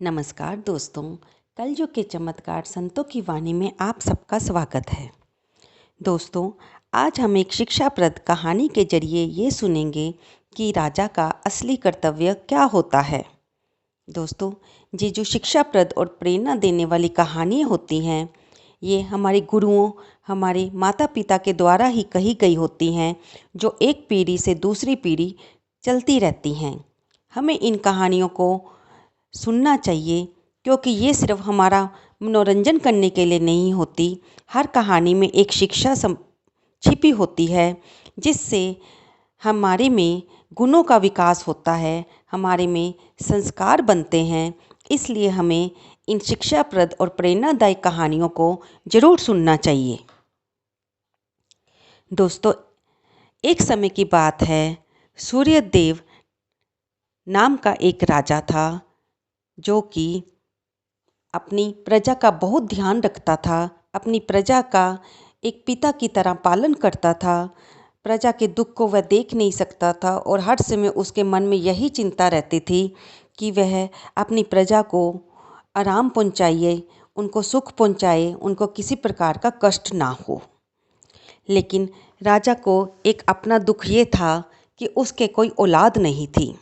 नमस्कार दोस्तों, कलयुग के चमत्कार संतों की वाणी में आप सबका स्वागत है। दोस्तों, आज हम एक शिक्षाप्रद कहानी के जरिए ये सुनेंगे कि राजा का असली कर्तव्य क्या होता है। दोस्तों, ये जो शिक्षाप्रद और प्रेरणा देने वाली कहानियाँ होती हैं, ये हमारे गुरुओं, हमारे माता पिता के द्वारा ही कही गई होती हैं, जो एक पीढ़ी से दूसरी पीढ़ी चलती रहती हैं। हमें इन कहानियों को सुनना चाहिए, क्योंकि ये सिर्फ हमारा मनोरंजन करने के लिए नहीं होती। हर कहानी में एक शिक्षा छिपी होती है, जिससे हमारे में गुणों का विकास होता है, हमारे में संस्कार बनते हैं। इसलिए हमें इन शिक्षाप्रद और प्रेरणादायक कहानियों को ज़रूर सुनना चाहिए। दोस्तों, एक समय की बात है, सूर्यदेव नाम का एक राजा था, जो कि अपनी प्रजा का बहुत ध्यान रखता था, अपनी प्रजा का एक पिता की तरह पालन करता था। प्रजा के दुख को वह देख नहीं सकता था और हर समय उसके मन में यही चिंता रहती थी कि वह अपनी प्रजा को आराम पहुँचाए, उनको सुख पहुँचाए, उनको किसी प्रकार का कष्ट ना हो। लेकिन राजा को एक अपना दुख ये था कि उसके कोई औलाद नहीं थी।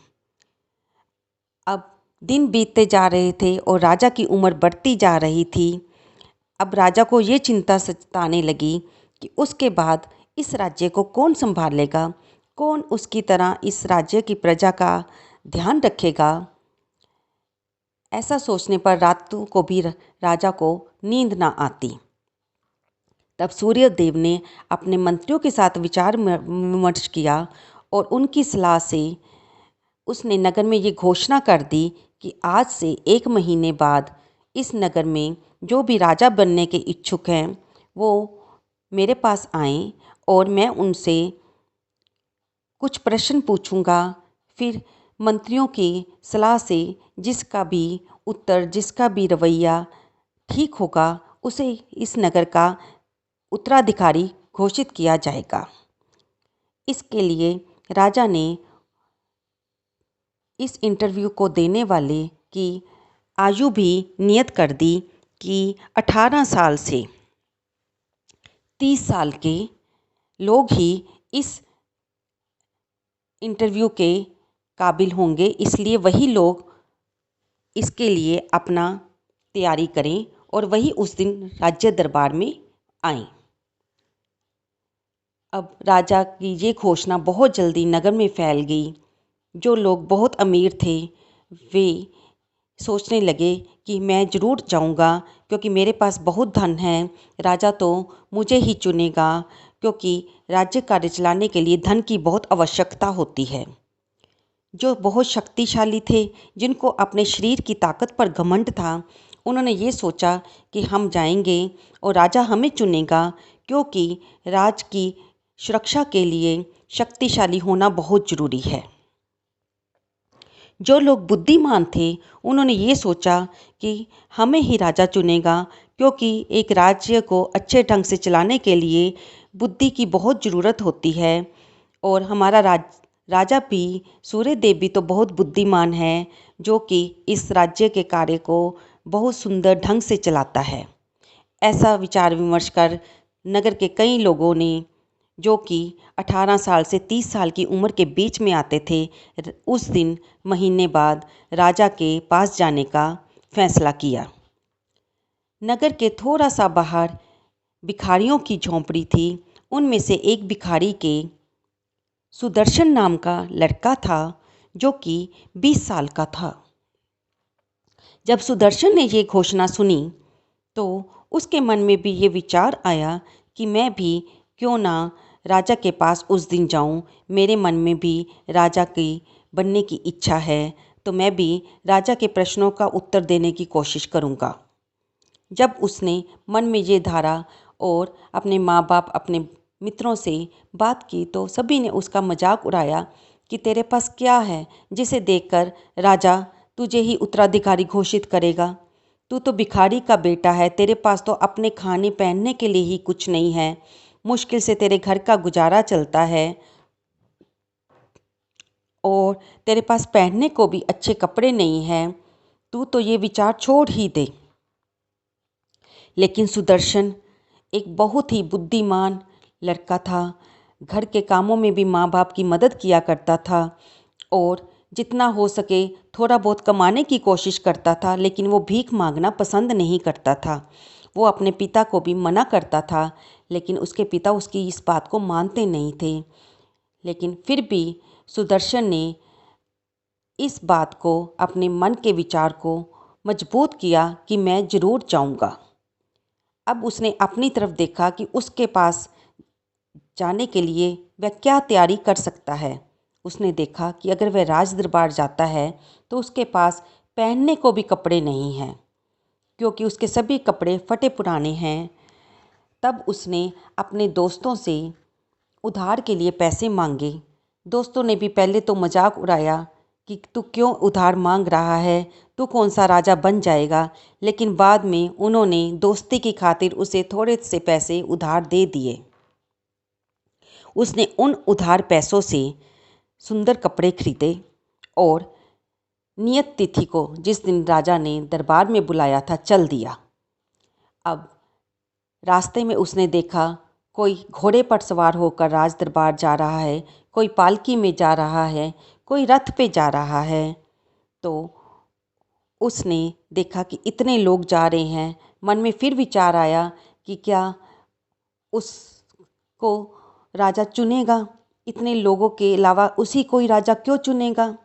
अब दिन बीतते जा रहे थे और राजा की उम्र बढ़ती जा रही थी। अब राजा को ये चिंता सताने लगी कि उसके बाद इस राज्य को कौन संभालेगा, कौन उसकी तरह इस राज्य की प्रजा का ध्यान रखेगा। ऐसा सोचने पर रातों को भी राजा को नींद ना आती। तब सूर्यदेव ने अपने मंत्रियों के साथ विचार विमर्श किया और उनकी सलाह से उसने नगर में ये घोषणा कर दी कि आज से 1 महीने बाद इस नगर में जो भी राजा बनने के इच्छुक हैं, वो मेरे पास आएं और मैं उनसे कुछ प्रश्न पूछूंगा। फिर मंत्रियों की सलाह से जिसका भी उत्तर, जिसका भी रवैया ठीक होगा, उसे इस नगर का उत्तराधिकारी घोषित किया जाएगा। इसके लिए राजा ने इस इंटरव्यू को देने वाले की आयु भी नियत कर दी कि 18 साल से 30 साल के लोग ही इस इंटरव्यू के काबिल होंगे। इसलिए वही लोग इसके लिए अपना तैयारी करें और वही उस दिन राज्य दरबार में आएं। अब राजा की ये घोषणा बहुत जल्दी नगर में फैल गई। जो लोग बहुत अमीर थे, वे सोचने लगे कि मैं ज़रूर जाऊंगा, क्योंकि मेरे पास बहुत धन है। राजा तो मुझे ही चुनेगा, क्योंकि राज्य कार्य चलाने के लिए धन की बहुत आवश्यकता होती है। जो बहुत शक्तिशाली थे, जिनको अपने शरीर की ताकत पर घमंड था, उन्होंने ये सोचा कि हम जाएंगे और राजा हमें चुनेगा, क्योंकि राज की सुरक्षा के लिए शक्तिशाली होना बहुत ज़रूरी है। जो लोग बुद्धिमान थे, उन्होंने ये सोचा कि हमें ही राजा चुनेगा, क्योंकि एक राज्य को अच्छे ढंग से चलाने के लिए बुद्धि की बहुत ज़रूरत होती है। और हमारा राजा भी, सूर्यदेव भी तो बहुत बुद्धिमान है, जो कि इस राज्य के कार्य को बहुत सुंदर ढंग से चलाता है। ऐसा विचार विमर्श कर नगर के कई लोगों ने, जो कि 18 साल से 30 साल की उम्र के बीच में आते थे, उस दिन महीने बाद राजा के पास जाने का फैसला किया। नगर के थोड़ा सा बाहर भिखारियों की झोंपड़ी थी। उनमें से एक भिखारी के सुदर्शन नाम का लड़का था, जो कि 20 साल का था। जब सुदर्शन ने ये घोषणा सुनी, तो उसके मन में भी ये विचार आया कि मैं भी क्यों ना राजा के पास उस दिन जाऊं। मेरे मन में भी राजा की बनने की इच्छा है, तो मैं भी राजा के प्रश्नों का उत्तर देने की कोशिश करूंगा। जब उसने मन में ये धारा और अपने माँ बाप, अपने मित्रों से बात की, तो सभी ने उसका मजाक उड़ाया कि तेरे पास क्या है जिसे देखकर राजा तुझे ही उत्तराधिकारी घोषित करेगा। तू तो भिखारी का बेटा है, तेरे पास तो अपने खाने पहनने के लिए ही कुछ नहीं है। मुश्किल से तेरे घर का गुजारा चलता है और तेरे पास पहनने को भी अच्छे कपड़े नहीं हैं। तू तो ये विचार छोड़ ही दे। लेकिन सुदर्शन एक बहुत ही बुद्धिमान लड़का था। घर के कामों में भी माँ बाप की मदद किया करता था और जितना हो सके थोड़ा बहुत कमाने की कोशिश करता था, लेकिन वो भीख मांगना पसंद नहीं करता था। वो अपने पिता को भी मना करता था, लेकिन उसके पिता उसकी इस बात को मानते नहीं थे। लेकिन फिर भी सुदर्शन ने इस बात को, अपने मन के विचार को मजबूत किया कि मैं ज़रूर जाऊंगा। अब उसने अपनी तरफ देखा कि उसके पास जाने के लिए वह क्या तैयारी कर सकता है। उसने देखा कि अगर वह राज दरबार जाता है तो उसके पास पहनने को भी कपड़े नहीं हैं, क्योंकि उसके सभी कपड़े फटे पुराने हैं। तब उसने अपने दोस्तों से उधार के लिए पैसे मांगे। दोस्तों ने भी पहले तो मजाक उड़ाया कि तू क्यों उधार मांग रहा है, तू कौन सा राजा बन जाएगा। लेकिन बाद में उन्होंने दोस्ती की खातिर उसे थोड़े से पैसे उधार दे दिए। उसने उन उधार पैसों से सुंदर कपड़े खरीदे और नियत तिथि को, जिस दिन राजा ने दरबार में बुलाया था, चल दिया। अब रास्ते में उसने देखा कोई घोड़े पर सवार होकर राज दरबार जा रहा है, कोई पालकी में जा रहा है, कोई रथ पे जा रहा है। तो उसने देखा कि इतने लोग जा रहे हैं। मन में फिर विचार आया कि क्या उसको राजा चुनेगा, इतने लोगों के अलावा उसी कोई राजा क्यों चुनेगा।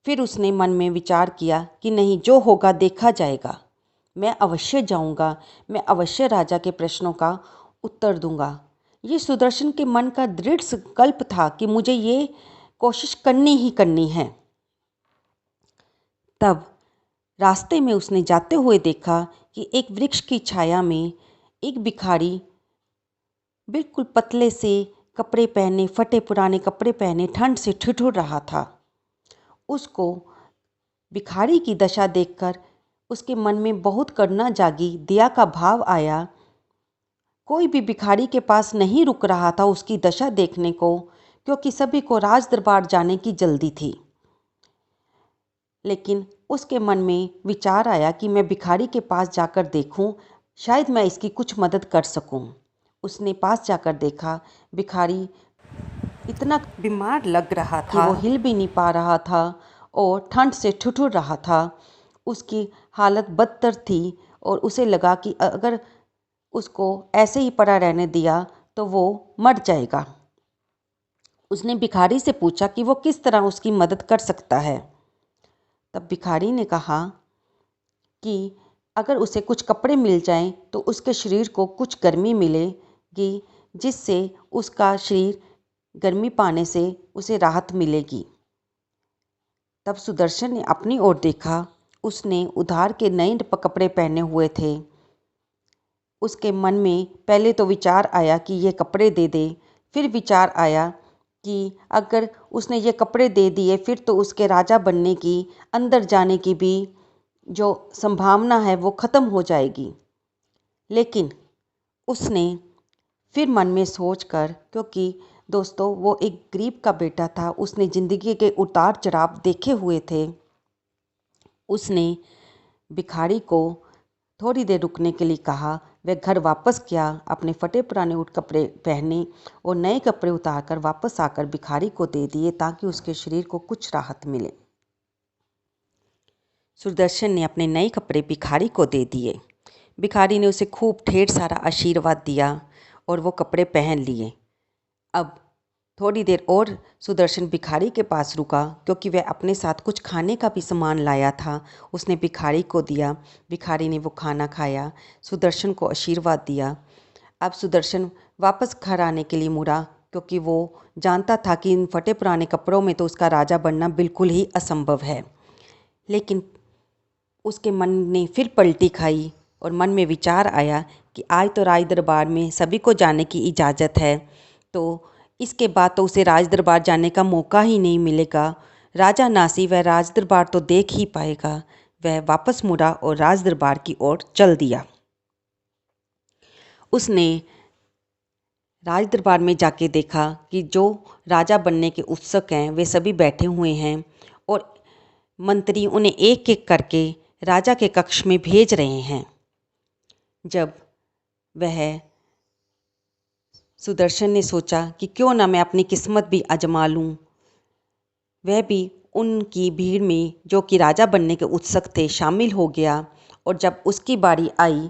फिर उसने मन में विचार किया कि नहीं, जो होगा देखा जाएगा, मैं अवश्य जाऊंगा, मैं अवश्य राजा के प्रश्नों का उत्तर दूंगा। ये सुदर्शन के मन का दृढ़ संकल्प था कि मुझे ये कोशिश करनी ही करनी है। तब रास्ते में उसने जाते हुए देखा कि एक वृक्ष की छाया में एक भिखारी बिल्कुल पतले से कपड़े पहने, फटे पुराने कपड़े पहने, ठंड से ठिठुर रहा था। उसको भिखारी की दशा देखकर उसके मन में बहुत करुणा जागी, दया का भाव आया। कोई भी भिखारी के पास नहीं रुक रहा था उसकी दशा देखने को, क्योंकि सभी को राज दरबार जाने की जल्दी थी। लेकिन उसके मन में विचार आया कि मैं भिखारी के पास जाकर देखूं, शायद मैं इसकी कुछ मदद कर सकूं। उसने पास जाकर देखा, भिखारी इतना बीमार लग रहा था कि वो हिल भी नहीं पा रहा था और ठंड से ठिठुर रहा था। उसकी हालत बदतर थी और उसे लगा कि अगर उसको ऐसे ही पड़ा रहने दिया तो वो मर जाएगा। उसने भिखारी से पूछा कि वो किस तरह उसकी मदद कर सकता है। तब भिखारी ने कहा कि अगर उसे कुछ कपड़े मिल जाएं तो उसके शरीर को कुछ गर्मी मिलेगी, जिससे उसका शरीर गर्मी पाने से उसे राहत मिलेगी। तब सुदर्शन ने अपनी ओर देखा। उसने उधार के नए कपड़े पहने हुए थे। उसके मन में पहले तो विचार आया कि ये कपड़े दे दे। फिर विचार आया कि अगर उसने ये कपड़े दे दिए फिर तो उसके राजा बनने की, अंदर जाने की भी जो संभावना है वो ख़त्म हो जाएगी। लेकिन उसने फिर मन में सोचकर, क्योंकि दोस्तों वो एक गरीब का बेटा था, उसने ज़िंदगी के उतार चढ़ाव देखे हुए थे। उसने भिखारी को थोड़ी देर रुकने के लिए कहा। वह घर वापस गया, अपने फटे पुराने ऊँट कपड़े पहने और नए कपड़े उतारकर वापस आकर भिखारी को दे दिए, ताकि उसके शरीर को कुछ राहत मिले। सुदर्शन ने अपने नए कपड़े भिखारी को दे दिए। भिखारी ने उसे खूब ढेर सारा आशीर्वाद दिया और वो कपड़े पहन लिए। अब थोड़ी देर और सुदर्शन भिखारी के पास रुका, क्योंकि वह अपने साथ कुछ खाने का भी सामान लाया था। उसने भिखारी को दिया। भिखारी ने वो खाना खाया, सुदर्शन को आशीर्वाद दिया। अब सुदर्शन वापस घर आने के लिए मुड़ा, क्योंकि वो जानता था कि इन फटे पुराने कपड़ों में तो उसका राजा बनना बिल्कुल ही असंभव है। लेकिन उसके मन ने फिर पलटी खाई और मन में विचार आया कि आज तो राज दरबार में सभी को जाने की इजाज़त है, तो इसके बाद तो उसे राज दरबार जाने का मौका ही नहीं मिलेगा। राजा नासी वह राज दरबार तो देख ही पाएगा। वह वापस मुड़ा और राज दरबार की ओर चल दिया। उसने राज दरबार में जाके देखा कि जो राजा बनने के उत्सुक हैं वे सभी बैठे हुए हैं और मंत्री उन्हें एक एक करके राजा के कक्ष में भेज रहे हैं। जब वह सुदर्शन ने सोचा कि क्यों ना मैं अपनी किस्मत भी आजमा लूं, वह भी उनकी भीड़ में जो कि राजा बनने के उत्सुक थे शामिल हो गया। और जब उसकी बारी आई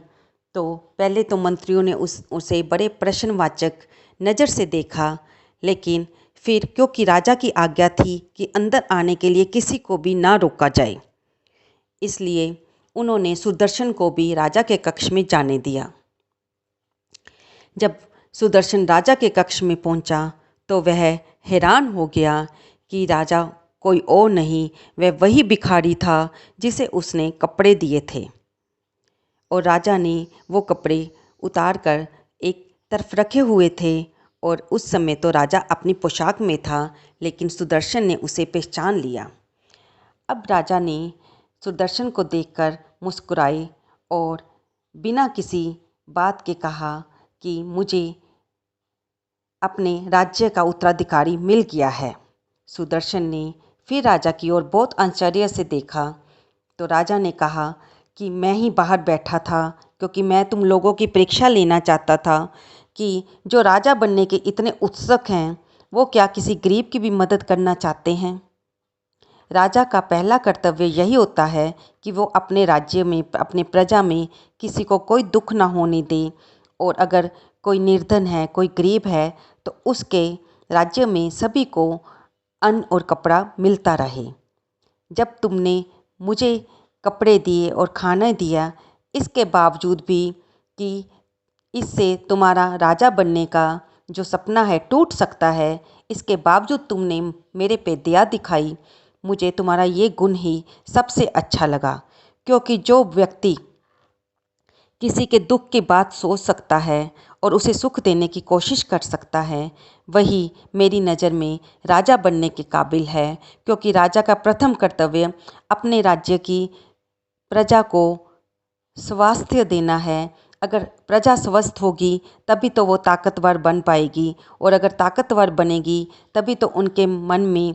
तो पहले तो मंत्रियों ने उसे बड़े प्रश्नवाचक नज़र से देखा, लेकिन फिर क्योंकि राजा की आज्ञा थी कि अंदर आने के लिए किसी को भी ना रोका जाए, इसलिए उन्होंने सुदर्शन को भी राजा के कक्ष में जाने दिया। जब सुदर्शन राजा के कक्ष में पहुंचा तो वह हैरान हो गया कि राजा कोई और नहीं, वह वही भिखारी था जिसे उसने कपड़े दिए थे। और राजा ने वो कपड़े उतार कर एक तरफ रखे हुए थे। और उस समय तो राजा अपनी पोशाक में था, लेकिन सुदर्शन ने उसे पहचान लिया। अब राजा ने सुदर्शन को देखकर मुस्कुराए और बिना किसी बात के कहा कि मुझे अपने राज्य का उत्तराधिकारी मिल गया है। सुदर्शन ने फिर राजा की ओर बहुत आश्चर्य से देखा तो राजा ने कहा कि मैं ही बाहर बैठा था, क्योंकि मैं तुम लोगों की परीक्षा लेना चाहता था कि जो राजा बनने के इतने उत्सुक हैं वो क्या किसी गरीब की भी मदद करना चाहते हैं। राजा का पहला कर्तव्य यही होता है कि वो अपने राज्य में, अपने प्रजा में किसी को कोई दुख ना होने दे। और अगर कोई निर्धन है, कोई गरीब है, तो उसके राज्य में सभी को अन्न और कपड़ा मिलता रहे। जब तुमने मुझे कपड़े दिए और खाना दिया, इसके बावजूद भी कि इससे तुम्हारा राजा बनने का जो सपना है टूट सकता है, इसके बावजूद तुमने मेरे पे दया दिखाई, मुझे तुम्हारा ये गुण ही सबसे अच्छा लगा। क्योंकि जो व्यक्ति किसी के दुख की बात सोच सकता है और उसे सुख देने की कोशिश कर सकता है, वही मेरी नज़र में राजा बनने के काबिल है। क्योंकि राजा का प्रथम कर्तव्य अपने राज्य की प्रजा को स्वास्थ्य देना है। अगर प्रजा स्वस्थ होगी तभी तो वो ताकतवर बन पाएगी, और अगर ताकतवर बनेगी तभी तो उनके मन में,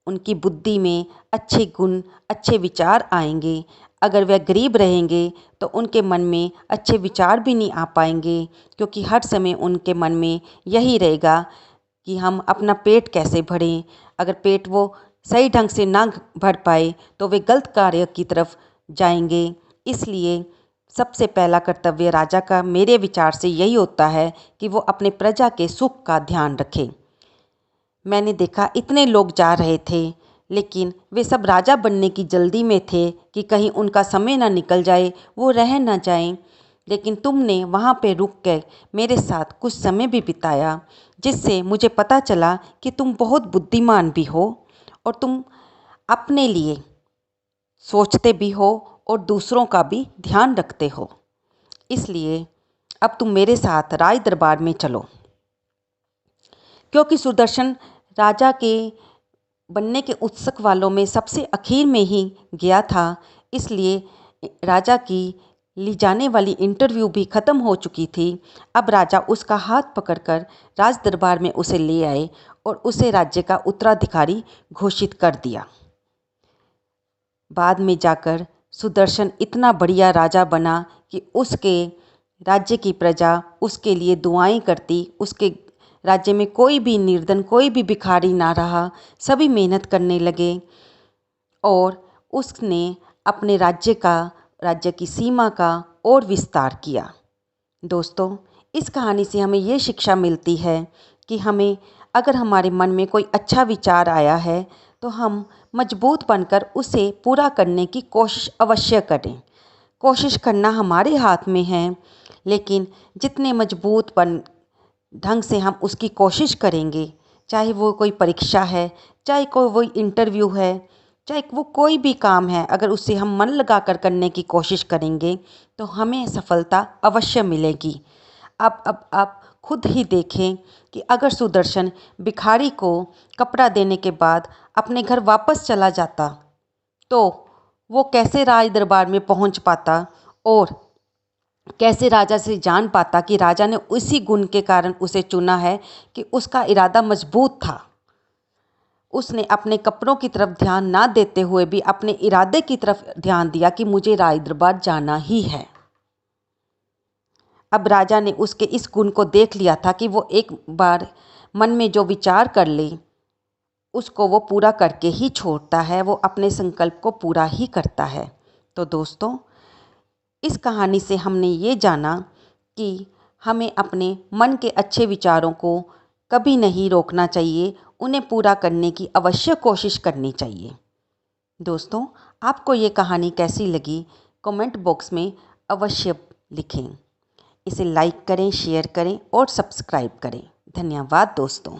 उनकी बुद्धि में अच्छे गुण, अच्छे विचार आएंगे। अगर वह गरीब रहेंगे तो उनके मन में अच्छे विचार भी नहीं आ पाएंगे, क्योंकि हर समय उनके मन में यही रहेगा कि हम अपना पेट कैसे भरें। अगर पेट वो सही ढंग से ना भर पाए तो वे गलत कार्य की तरफ जाएंगे। इसलिए सबसे पहला कर्तव्य राजा का मेरे विचार से यही होता है कि वो अपने प्रजा के सुख का ध्यान रखे। मैंने देखा इतने लोग जा रहे थे, लेकिन वे सब राजा बनने की जल्दी में थे कि कहीं उनका समय ना निकल जाए, वो रह ना जाएं। लेकिन तुमने वहाँ पे रुक के मेरे साथ कुछ समय भी बिताया, जिससे मुझे पता चला कि तुम बहुत बुद्धिमान भी हो और तुम अपने लिए सोचते भी हो और दूसरों का भी ध्यान रखते हो। इसलिए अब तुम मेरे साथ राज दरबार में चलो। क्योंकि सुदर्शन राजा के बनने के उत्सुक वालों में सबसे आखिर में ही गया था, इसलिए राजा की ली जाने वाली इंटरव्यू भी ख़त्म हो चुकी थी। अब राजा उसका हाथ पकड़कर राज दरबार में उसे ले आए और उसे राज्य का उत्तराधिकारी घोषित कर दिया। बाद में जाकर सुदर्शन इतना बढ़िया राजा बना कि उसके राज्य की प्रजा उसके लिए दुआएं करती। उसके राज्य में कोई भी निर्धन, कोई भी भिखारी ना रहा, सभी मेहनत करने लगे और उसने अपने राज्य की सीमा का और विस्तार किया। दोस्तों, इस कहानी से हमें ये शिक्षा मिलती है कि हमें अगर हमारे मन में कोई अच्छा विचार आया है तो हम मजबूत बनकर उसे पूरा करने की कोशिश अवश्य करें। कोशिश करना हमारे हाथ में है, लेकिन जितने मजबूत बन ढंग से हम उसकी कोशिश करेंगे, चाहे वो कोई परीक्षा है, चाहे कोई वो इंटरव्यू है, चाहे वो कोई भी काम है, अगर उसे हम मन लगाकर करने की कोशिश करेंगे तो हमें सफलता अवश्य मिलेगी। अब आप खुद ही देखें कि अगर सुदर्शन भिखारी को कपड़ा देने के बाद अपने घर वापस चला जाता तो वो कैसे राज दरबार में पहुंच पाता और कैसे राजा से जान पाता कि राजा ने उसी गुण के कारण उसे चुना है कि उसका इरादा मजबूत था। उसने अपने कपड़ों की तरफ ध्यान ना देते हुए भी अपने इरादे की तरफ ध्यान दिया कि मुझे राय दरबार जाना ही है। अब राजा ने उसके इस गुण को देख लिया था कि वो एक बार मन में जो विचार कर ले उसको वो पूरा करके ही छोड़ता है, वो अपने संकल्प को पूरा ही करता है। तो दोस्तों, इस कहानी से हमने ये जाना कि हमें अपने मन के अच्छे विचारों को कभी नहीं रोकना चाहिए, उन्हें पूरा करने की अवश्य कोशिश करनी चाहिए। दोस्तों, आपको ये कहानी कैसी लगी कमेंट बॉक्स में अवश्य लिखें। इसे लाइक करें, शेयर करें और सब्सक्राइब करें। धन्यवाद दोस्तों।